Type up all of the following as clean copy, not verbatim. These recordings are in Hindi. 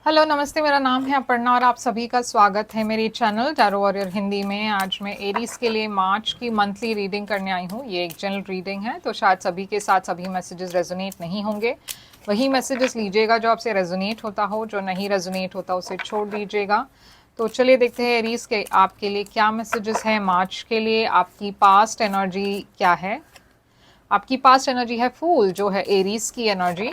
हेलो नमस्ते, मेरा नाम है अपर्णा और आप सभी का स्वागत है मेरी चैनल टैरो वॉरियर हिंदी में। आज मैं एरीज के लिए मार्च की मंथली रीडिंग करने आई हूँ। ये एक जनरल रीडिंग है, तो शायद सभी के साथ सभी मैसेजेस रेजोनेट नहीं होंगे। वही मैसेजेस लीजिएगा जो आपसे रेजोनेट होता हो, जो नहीं रेजोनेट होता उसे छोड़ दीजिएगा। तो चलिए देखते हैं एरीज के आपके लिए क्या मैसेजेस है मार्च के लिए। आपकी पास्ट एनर्जी क्या है? आपकी पास्ट एनर्जी है फूल, जो है एरीज की एनर्जी।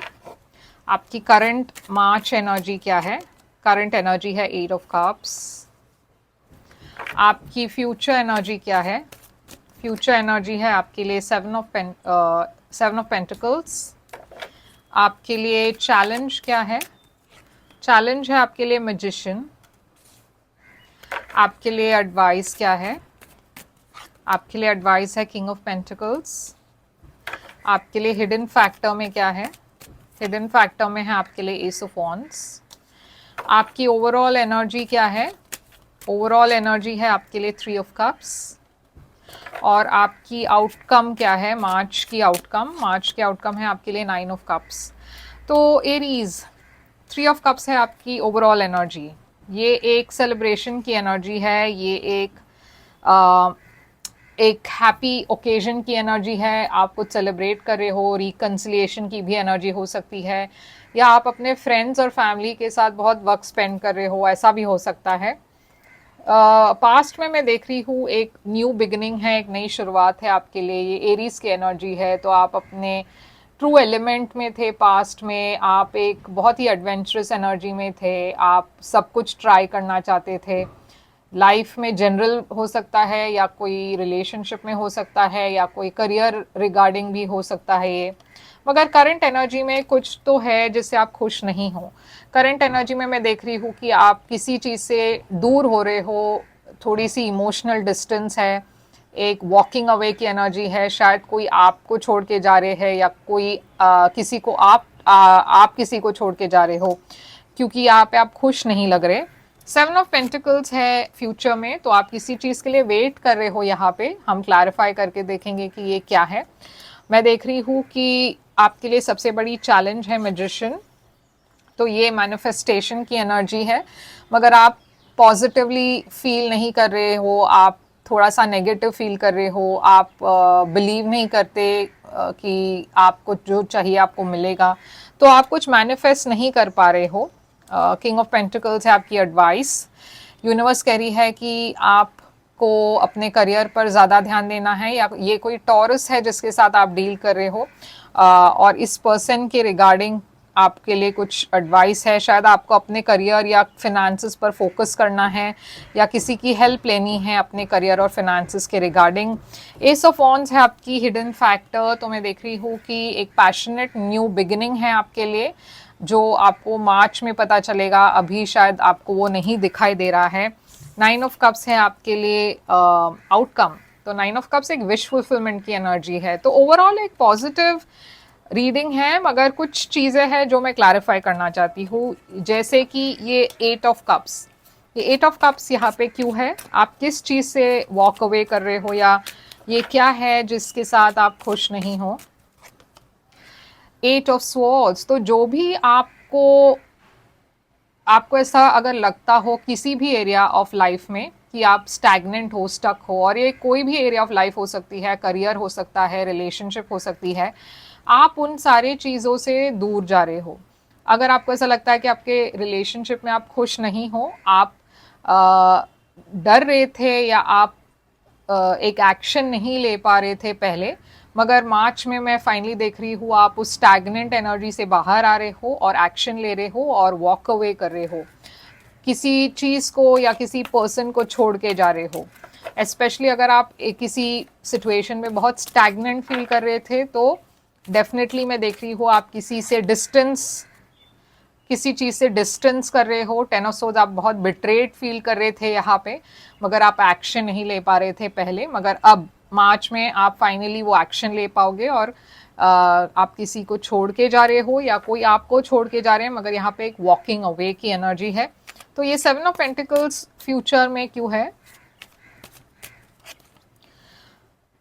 आपकी करंट मार्च एनर्जी क्या है? करंट एनर्जी है 8 ऑफ कप्स। आपकी फ्यूचर एनर्जी क्या है? फ्यूचर एनर्जी है आपके लिए 7 ऑफ पेंटिकल्स। आपके लिए चैलेंज क्या है? चैलेंज है आपके लिए मैजिशियन। आपके लिए एडवाइस क्या है? आपके लिए एडवाइस है किंग ऑफ पेंटिकल्स। आपके लिए हिडन फैक्टर में क्या है? हिडन फैक्टर में है आपके लिए एस ऑफ वॉन्ड्स। आपकी ओवरऑल एनर्जी क्या है? ओवरऑल एनर्जी है आपके लिए 3 ऑफ कप्स। और आपकी आउटकम क्या है? मार्च की आउटकम, मार्च के आउटकम है आपके लिए 9 ऑफ कप्स। तो एरीज 3 ऑफ कप्स है आपकी ओवरऑल एनर्जी। ये एक सेलिब्रेशन की एनर्जी है, ये एक हैप्पी ओकेजन की एनर्जी है। आप कुछ सेलिब्रेट कर रहे हो, रिकन्सिलिएशन की भी एनर्जी हो सकती है, या आप अपने फ्रेंड्स और फैमिली के साथ बहुत वक्त स्पेंड कर रहे हो, ऐसा भी हो सकता है। पास्ट में मैं देख रही हूँ एक न्यू बिगिनिंग है, एक नई शुरुआत है आपके लिए। ये एरीज की एनर्जी है, तो आप अपने ट्रू एलिमेंट में थे। पास्ट में आप एक बहुत ही एडवेंचरस एनर्जी में थे, आप सब कुछ ट्राई करना चाहते थे। लाइफ में जनरल हो सकता है, या कोई रिलेशनशिप में हो सकता है, या कोई करियर रिगार्डिंग भी हो सकता है ये। मगर करंट एनर्जी में कुछ तो है जिससे आप खुश नहीं हो। करंट एनर्जी में मैं देख रही हूँ कि आप किसी चीज़ से दूर हो रहे हो, थोड़ी सी इमोशनल डिस्टेंस है, एक वॉकिंग अवे की एनर्जी है। शायद कोई आपको छोड़ के जा रहे हैं, या कोई किसी को आप किसी को छोड़ के जा रहे हो, क्योंकि यहाँ पे आप खुश नहीं लग रहे। 7 ऑफ पेंटिकल्स है फ्यूचर में, तो आप किसी चीज़ के लिए वेट कर रहे हो। यहाँ पे हम क्लैरिफाई करके देखेंगे कि ये क्या है। मैं देख रही हूँ कि आपके लिए सबसे बड़ी चैलेंज है मैजिशियन, तो ये मैनिफेस्टेशन की एनर्जी है। मगर आप पॉजिटिवली फील नहीं कर रहे हो, आप थोड़ा सा नेगेटिव फील कर रहे हो। आप बिलीव नहीं करते कि आपको जो चाहिए आपको मिलेगा, तो आप कुछ मैनिफेस्ट नहीं कर पा रहे हो। किंग ऑफ पेंटिकल्स है आपकी एडवाइस। यूनिवर्स कह रही है कि आपको अपने करियर पर ज़्यादा ध्यान देना है, या ये कोई टॉरस है जिसके साथ आप डील कर रहे हो, और इस पर्सन के रिगार्डिंग आपके लिए कुछ एडवाइस है। शायद आपको अपने करियर या फिनेंसेस पर फोकस करना है, या किसी की हेल्प लेनी है अपने करियर और फिनेंसेस के रिगार्डिंग। एस ऑफ वॉन्ड्स है आपकी हिडन फैक्टर। तो मैं देख रही हूँ कि एक पैशनेट न्यू बिगिनिंग है आपके लिए, जो आपको मार्च में पता चलेगा। अभी शायद आपको वो नहीं दिखाई दे रहा है। 9 ऑफ कप्स है आपके लिए आउटकम। तो 9 ऑफ कप्स एक विश फुलफिलमेंट की एनर्जी है। तो ओवरऑल एक पॉजिटिव रीडिंग है, मगर कुछ चीज़ें हैं जो मैं क्लैरिफाई करना चाहती हूँ। जैसे कि ये 8 ऑफ कप्स, ये 8 ऑफ कप्स यहाँ पे क्यों है? आप किस चीज़ से वॉक अवे कर रहे हो, या ये क्या है जिसके साथ आप खुश नहीं हो? 8 ऑफ स्वॉर्ड्स, तो जो भी आपको ऐसा अगर लगता हो किसी भी एरिया ऑफ लाइफ में कि आप स्टैग्नेंट हो, स्टक हो, और ये कोई भी एरिया ऑफ लाइफ हो सकती है, करियर हो सकता है, रिलेशनशिप हो सकती है, आप उन सारी चीज़ों से दूर जा रहे हो। अगर आपको ऐसा लगता है कि आपके रिलेशनशिप में आप खुश नहीं हो, आप डर रहे थे, या आप एक एक्शन नहीं ले पा रहे थे पहले, मगर मार्च में मैं फाइनली देख रही हूँ आप उस स्टैग्नेंट एनर्जी से बाहर आ रहे हो और एक्शन ले रहे हो और वॉक अवे कर रहे हो। किसी चीज़ को या किसी पर्सन को छोड़ के जा रहे हो। स्पेशली अगर आप किसी सिचुएशन में बहुत स्टैग्नेंट फील कर रहे थे, तो डेफिनेटली मैं देख रही हूँ आप किसी चीज़ से डिस्टेंस कर रहे हो। 10 ऑफ सोर्ड्स, आप बहुत बिट्रेड फील कर रहे थे यहाँ पे, मगर आप एक्शन नहीं ले पा रहे थे पहले। मगर अब मार्च में आप फाइनली वो एक्शन ले पाओगे, और आप किसी को छोड़ के जा रहे हो, या कोई आपको छोड़ के जा रहे हैं, मगर यहाँ पे एक वॉकिंग अवे की एनर्जी है। तो ये 7 ऑफ पेंटिकल्स फ्यूचर में क्यों है?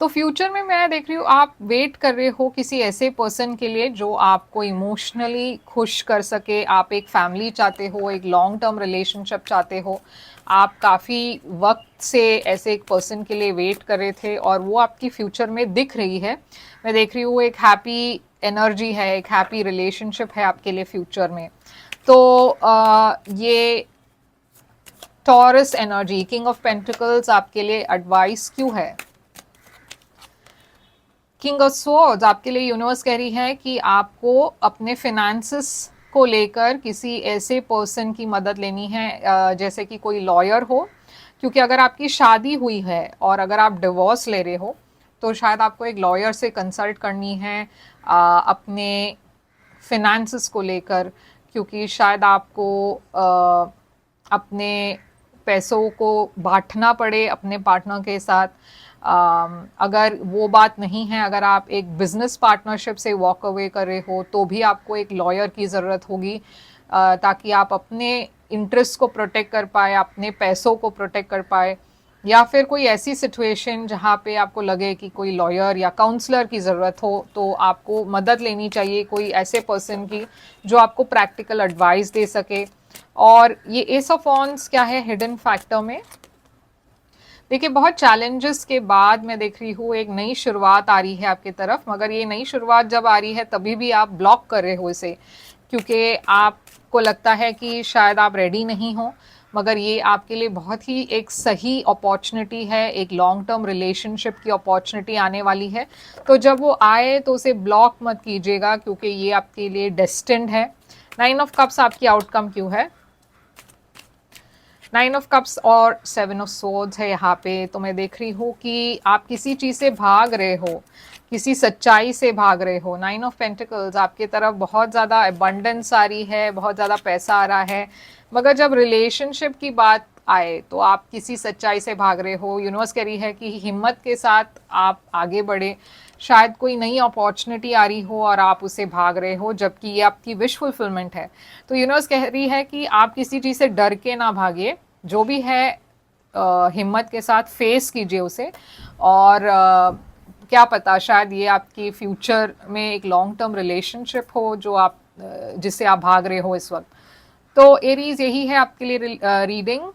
तो फ्यूचर में मैं देख रही हूँ आप वेट कर रहे हो किसी ऐसे पर्सन के लिए जो आपको इमोशनली खुश कर सके, आप एक फैमिली चाहते हो, एक लॉन्ग टर्म रिलेशनशिप चाहते हो, आप काफ़ी वक्त से ऐसे एक पर्सन के लिए वेट कर रहे थे और वो आपकी फ्यूचर में दिख रही है। मैं देख रही हूँ एक हैप्पी एनर्जी है, एक हैप्पी रिलेशनशिप है आपके लिए फ्यूचर में। तो ये taurus energy, king of pentacles आपके लिए एडवाइस क्यों है? किंग ऑफ स्वॉर्ड्स आपके लिए यूनिवर्स कह रही है कि आपको अपने फिनेंसेस को लेकर किसी ऐसे पर्सन की मदद लेनी है, जैसे कि कोई लॉयर हो, क्योंकि अगर आपकी शादी हुई है और अगर आप डिवोर्स ले रहे हो तो शायद आपको एक लॉयर से कंसल्ट करनी है अपने फिनेंसेस को लेकर, क्योंकि शायद आपको अपने पैसों को बांटना पड़े अपने पार्टनर के साथ। अगर वो बात नहीं है, अगर आप एक बिजनेस पार्टनरशिप से वॉक अवे कर रहे हो तो भी आपको एक लॉयर की ज़रूरत होगी, ताकि आप अपने इंटरेस्ट को प्रोटेक्ट कर पाए, अपने पैसों को प्रोटेक्ट कर पाए। या फिर कोई ऐसी सिचुएशन जहाँ पे आपको लगे कि कोई लॉयर या काउंसलर की ज़रूरत हो तो आपको मदद लेनी चाहिए कोई ऐसे पर्सन की जो आपको प्रैक्टिकल एडवाइस दे सके। और ये एस ऑफ वॉन्ड्स क्या है हिडन फैक्टर में? देखिए, बहुत चैलेंजेस के बाद मैं देख रही हूँ एक नई शुरुआत आ रही है आपकी तरफ, मगर ये नई शुरुआत जब आ रही है तभी भी आप ब्लॉक कर रहे हो इसे, क्योंकि आपको लगता है कि शायद आप रेडी नहीं हो। मगर ये आपके लिए बहुत ही एक सही अपॉर्चुनिटी है, एक लॉन्ग टर्म रिलेशनशिप की अपॉर्चुनिटी आने वाली है। तो जब वो आए तो उसे ब्लॉक मत कीजिएगा, क्योंकि ये आपके लिए डेस्टिन्ड है। 9 ऑफ कप्स आपकी आउटकम क्यों है? 9 ऑफ कप्स और 7 ऑफ सोर्ड्स है यहाँ पे। तो मैं देख रही हूँ कि आप किसी चीज़ से भाग रहे हो, किसी सच्चाई से भाग रहे हो। 9 ऑफ पेंटिकल्स आपकी तरफ बहुत ज़्यादा अबंडेंस आ रही है, बहुत ज़्यादा पैसा आ रहा है, मगर जब रिलेशनशिप की बात आए तो आप किसी सच्चाई से भाग रहे हो। यूनिवर्स कह रही है कि हिम्मत के साथ आप आगे बढ़े। शायद कोई नई अपॉर्चुनिटी आ रही हो और आप उसे भाग रहे हो, जबकि ये आपकी विश फुलफिलमेंट है। तो यूनिवर्स कह रही है कि आप किसी चीज़ से डर के ना भागिए, जो भी है हिम्मत के साथ फेस कीजिए उसे। और क्या पता शायद ये आपकी फ्यूचर में एक लॉन्ग टर्म रिलेशनशिप हो जो आप जिससे आप भाग रहे हो इस वक्त। तो एरीज यही है आपके लिए रीडिंग।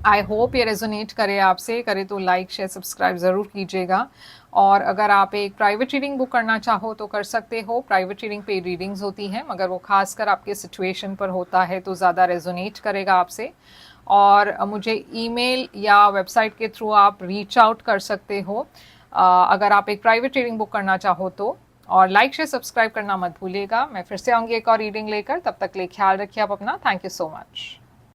आई होप ये रेजोनेट करे आपसे, करे तो लाइक शेयर सब्सक्राइब ज़रूर कीजिएगा। और अगर आप एक प्राइवेट रीडिंग बुक करना चाहो तो कर सकते हो। प्राइवेट रीडिंग पे रीडिंग्स होती हैं, मगर वो खासकर आपके सिचुएशन पर होता है तो ज़्यादा रेजोनेट करेगा आपसे। और मुझे ईमेल या वेबसाइट के थ्रू आप रीच आउट कर सकते हो अगर आप एक प्राइवेट रीडिंग बुक करना चाहो तो। और लाइक शेयर सब्सक्राइब करना मत भूलिएगा। मैं फिर से आऊँगी एक और रीडिंग लेकर, तब तक ले ख्याल रखिए आप अपना। Thank you so much.